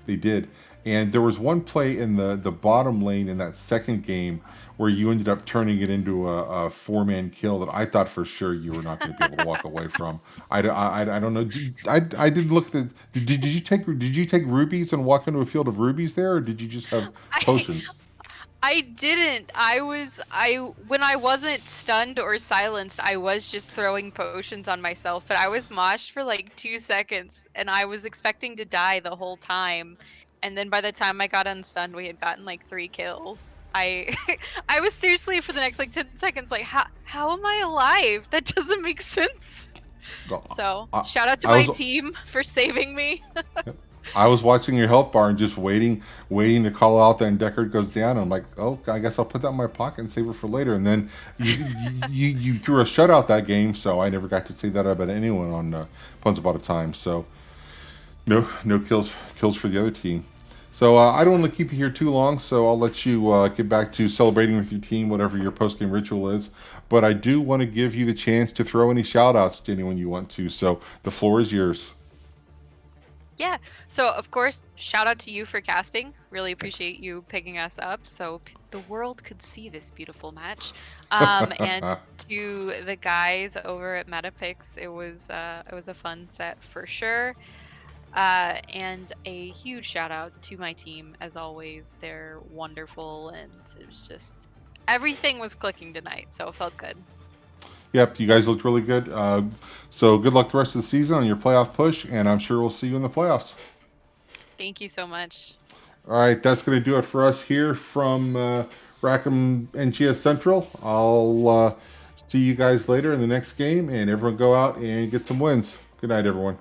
did. And there was one play in the bottom lane in that second game where you ended up turning it into a 4-man kill that I thought for sure you were not going to be able to walk away from. I don't know. I didn't look at the. Did you take rubies and walk into a field of rubies there, or did you just have potions? I didn't. When I wasn't stunned or silenced, I was just throwing potions on myself, but I was moshed for like 2 seconds, and I was expecting to die the whole time. And then by the time I got unstunned, we had gotten like 3 kills. I was seriously for the next like 10 seconds like, how am I alive? That doesn't make sense. So shout out to my team for saving me. I was watching your health bar and just waiting to call out that and Deckard goes down. And I'm like, oh, I guess I'll put that in my pocket and save it for later. And then you threw a shutout that game, so I never got to say that about anyone on Punch About a Time. So no kills for the other team. So I don't want to keep you here too long, so I'll let you get back to celebrating with your team, whatever your post-game ritual is. But I do want to give you the chance to throw any shout-outs to anyone you want to. So the floor is yours. Yeah, so of course, shout out to you for casting. Really appreciate you picking us up so the world could see this beautiful match. And to the guys over at Metapicks, it was a fun set for sure. And a huge shout out to my team as always. They're wonderful, and it was just everything was clicking tonight, so it felt good. Yep, you guys looked really good. So good luck the rest of the season on your playoff push, and I'm sure we'll see you in the playoffs. Thank you so much. All right, that's going to do it for us here from Rackham NGS Central. I'll see you guys later in the next game, and everyone go out and get some wins. Good night, everyone.